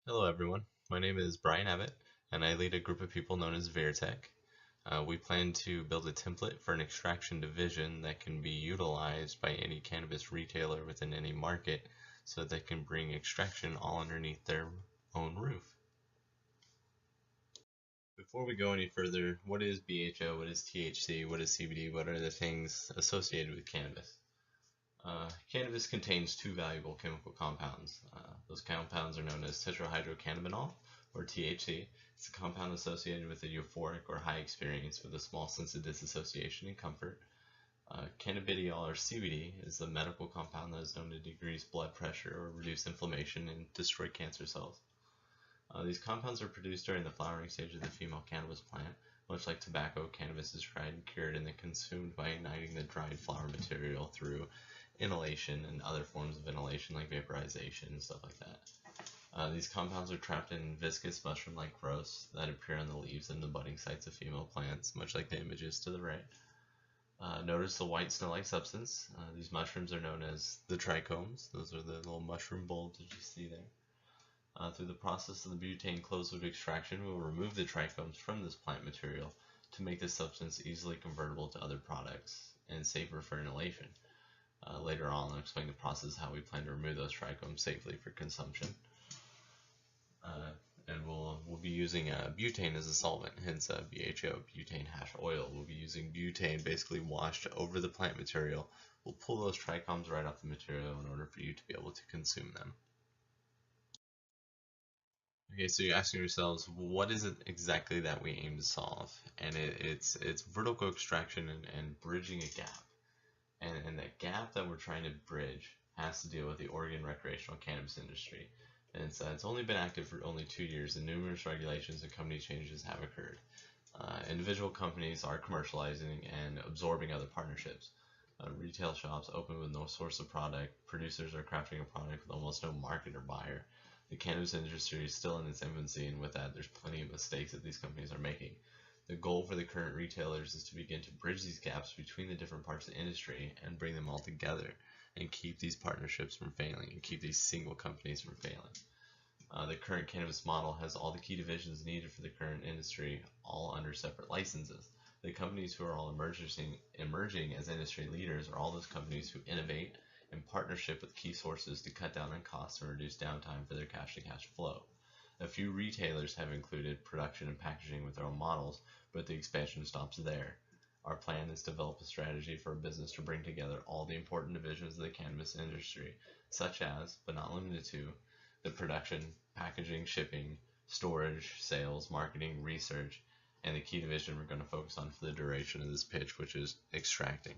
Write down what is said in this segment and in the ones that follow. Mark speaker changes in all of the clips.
Speaker 1: Hello everyone, my name is Bryan Abbott and I lead a group of people known as VertEc. We plan to build a template for an extraction division that can be utilized by any cannabis retailer within any market so that they can bring extraction all underneath their own roof. Before we go any further, what is BHO, what is THC, what is CBD, what are the things associated with cannabis? Cannabis contains two valuable chemical compounds. Those compounds are known as tetrahydrocannabinol, or THC. It's a compound associated with a euphoric or high experience with a small sense of disassociation and comfort. Cannabidiol, or CBD, is the medical compound that is known to decrease blood pressure or reduce inflammation and destroy cancer cells. These compounds are produced during the flowering stage of the female cannabis plant. Much like tobacco, cannabis is dried and cured and then consumed by igniting the dried flower material through inhalation and other forms of inhalation like vaporization and stuff like that. These compounds are trapped in viscous mushroom-like growths that appear on the leaves and the budding sites of female plants, much like the images to the right. Notice the white snow-like substance. These mushrooms are known as the trichomes. Those are the little mushroom bulbs that you see there. Through the process of the butane closed-loop extraction, we will remove the trichomes from this plant material to make this substance easily convertible to other products and safer for inhalation. Later on, I'll explain the process how we plan to remove those trichomes safely for consumption. And we'll be using butane as a solvent, hence BHO, butane hash oil. We'll be using butane basically washed over the plant material. We'll pull those trichomes right off the material in order for you to be able to consume them. Okay, so you're asking yourselves, what is it exactly that we aim to solve? And it's vertical extraction and bridging a gap. And that gap that we're trying to bridge has to deal with the Oregon recreational cannabis industry. And it's only been active for only 2 years, and numerous regulations and company changes have occurred. Individual companies are commercializing and absorbing other partnerships. Retail shops open with no source of product. Producers are crafting a product with almost no market or buyer. The cannabis industry is still in its infancy, and with that, there's plenty of mistakes that these companies are making. The goal for the current retailers is to begin to bridge these gaps between the different parts of the industry and bring them all together and keep these partnerships from failing and keep these single companies from failing. The current cannabis model has all the key divisions needed for the current industry, all under separate licenses. The companies who are all emerging as industry leaders are all those companies who innovate in partnership with key sources to cut down on costs and reduce downtime for their cash-to-cash flow. A few retailers have included production and packaging with their own models, but the expansion stops there. Our plan is to develop a strategy for a business to bring together all the important divisions of the cannabis industry, such as, but not limited to, the production, packaging, shipping, storage, sales, marketing, research, and the key division we're going to focus on for the duration of this pitch, which is extracting.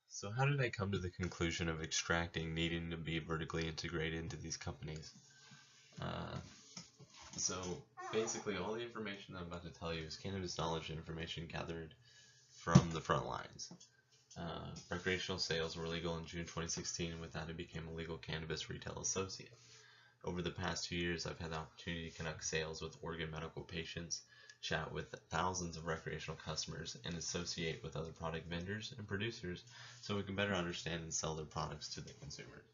Speaker 1: So how did I come to the conclusion of extracting needing to be vertically integrated into these companies? Uh, so basically all the information I'm about to tell you is cannabis knowledge and information gathered from the front lines. Recreational sales were legal in June 2016, and with that I became a legal cannabis retail associate. Over the past 2 years, I've had the opportunity to conduct sales with Oregon medical patients, chat with thousands of recreational customers, and associate with other product vendors and producers so we can better understand and sell their products to the consumers.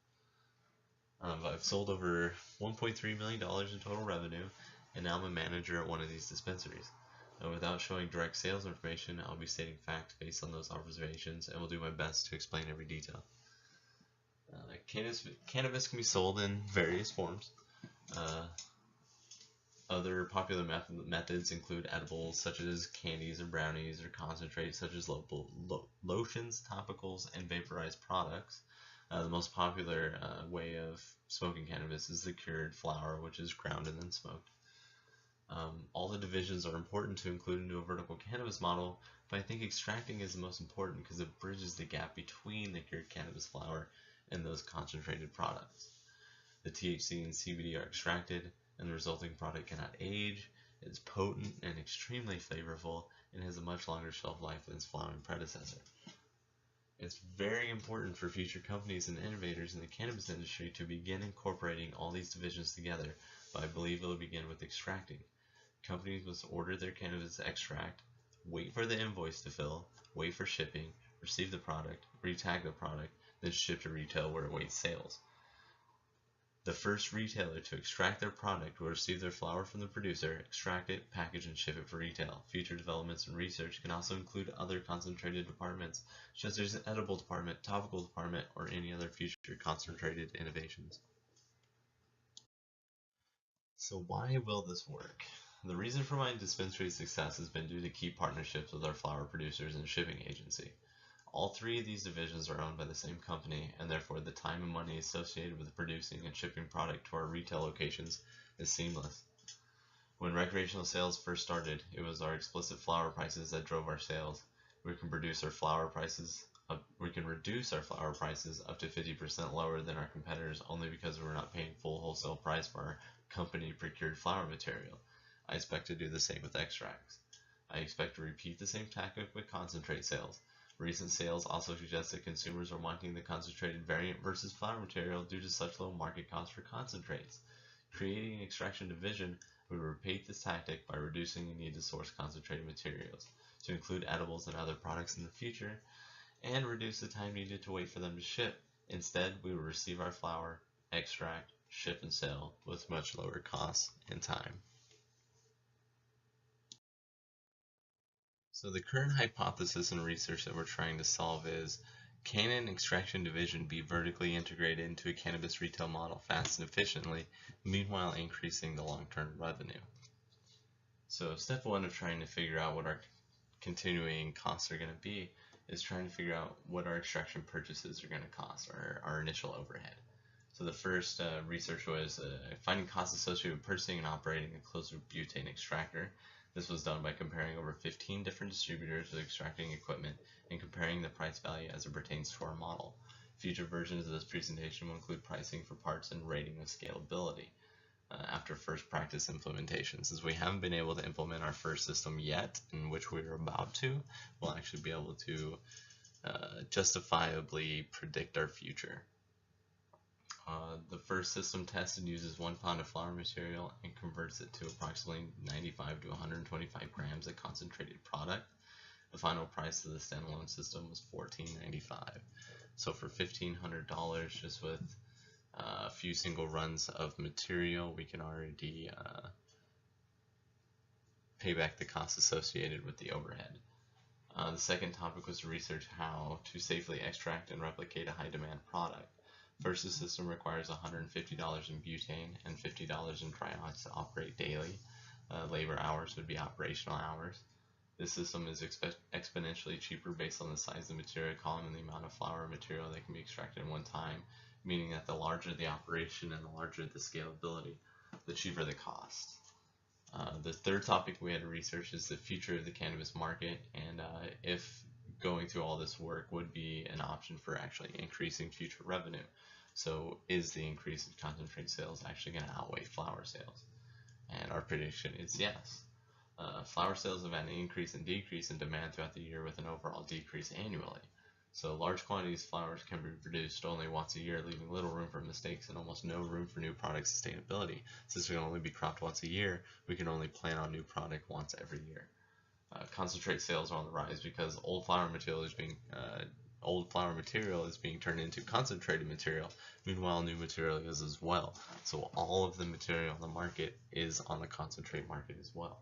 Speaker 1: I've sold over $1.3 million in total revenue, and now I'm a manager at one of these dispensaries. Without showing direct sales information, I'll be stating facts based on those observations and will do my best to explain every detail. Cannabis can be sold in various forms. Uh, Other popular methods include edibles such as candies or brownies, or concentrates such as lotions, topicals, and vaporized products. The most popular way of smoking cannabis is the cured flower, which is ground and then smoked. All the divisions are important to include into a vertical cannabis model, but I think extracting is the most important because it bridges the gap between the cured cannabis flower and those concentrated products. The THC and CBD are extracted, and the resulting product cannot age. It's potent and extremely flavorful, and has a much longer shelf life than its flowering predecessor. It's very important for future companies and innovators in the cannabis industry to begin incorporating all these divisions together, but I believe it will begin with extracting. Companies must order their cannabis extract, wait for the invoice to fill, wait for shipping, receive the product, retag the product, then ship to retail where it awaits sales. The first retailer to extract their product will receive their flower from the producer, extract it, package, and ship it for retail. Future developments and research can also include other concentrated departments, such as an edible department, topical department, or any other future concentrated innovations. So why will this work? The reason for my dispensary's success has been due to key partnerships with our flower producers and shipping agency. All three of these divisions are owned by the same company, and therefore the time and money associated with producing and shipping product to our retail locations is seamless. When recreational sales first started, it was our explicit flower prices that drove our sales. We can reduce our flower prices up to 50% lower than our competitors only because we're not paying full wholesale price for our company procured flower material. I expect to do the same with extracts. I expect to repeat the same tactic with concentrate sales. Recent sales also suggest that consumers are wanting the concentrated variant versus flower material due to such low market costs for concentrates. Creating an extraction division, we will repeat this tactic by reducing the need to source concentrated materials, to include edibles and other products in the future, and reduce the time needed to wait for them to ship. Instead, we will receive our flower, extract, ship, and sell with much lower costs and time. So the current hypothesis and research that we're trying to solve is, can an extraction division be vertically integrated into a cannabis retail model fast and efficiently, meanwhile increasing the long-term revenue? So step one of trying to figure out what our continuing costs are going to be is trying to figure out what our extraction purchases are going to cost, our initial overhead. So the first research was finding costs associated with purchasing and operating a closed-loop butane extractor. This was done by comparing over 15 different distributors with extracting equipment and comparing the price value as it pertains to our model. Future versions of this presentation will include pricing for parts and rating of scalability after first practice implementations. Since we haven't been able to implement our first system yet, in which we're about to, we'll actually be able to justifiably predict our future. The first system tested uses 1 pound of flower material and converts it to approximately 95 to 125 grams of concentrated product. The final price of the standalone system was $14.95. So for $1,500, just with a few single runs of material, we can already pay back the costs associated with the overhead. The second topic was to research how to safely extract and replicate a high demand product. First, the system requires $150 in butane and $50 in dry ice to operate daily. Labor hours would be operational hours. This system is exponentially cheaper based on the size of the material column and the amount of flower material that can be extracted at one time, meaning that the larger the operation and the larger the scalability, the cheaper the cost. The third topic we had to research is the future of the cannabis market, and if going through all this work would be an option for actually increasing future revenue. So is the increase in concentrate sales actually going to outweigh flower sales? And our prediction is yes. Flower sales have had an increase and decrease in demand throughout the year with an overall decrease annually. So large quantities of flowers can be produced only once a year, leaving little room for mistakes and almost no room for new product sustainability. Since we can only be cropped once a year, we can only plan on new product once every year. Concentrate sales are on the rise because old flower material is being turned into concentrated material. Meanwhile, new material is as well. So all of the material on the market is on the concentrate market as well.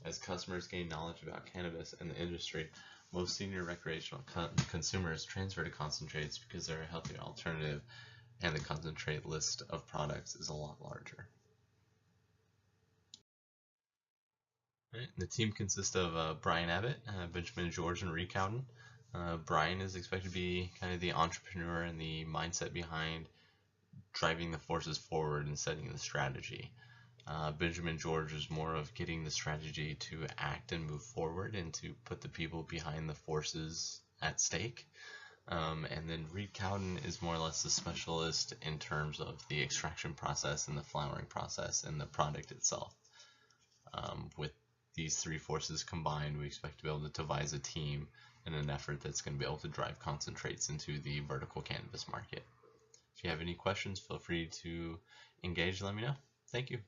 Speaker 1: As customers gain knowledge about cannabis and the industry, most senior recreational consumers transfer to concentrates because they're a healthier alternative, and the concentrate list of products is a lot larger. Right. The team consists of Bryan Abbott, Benjamin George, and Rick Howden. Bryan is expected to be kind of the entrepreneur and the mindset behind driving the forces forward and setting the strategy. Benjamin George is more of getting the strategy to act and move forward and to put the people behind the forces at stake. And then Rick Howden is more or less the specialist in terms of the extraction process and the flowering process and the product itself. With these three forces combined, we expect to be able to devise a team in an effort that's going to be able to drive concentrates into the vertical cannabis market. If you have any questions, feel free to engage, let me know. Thank you.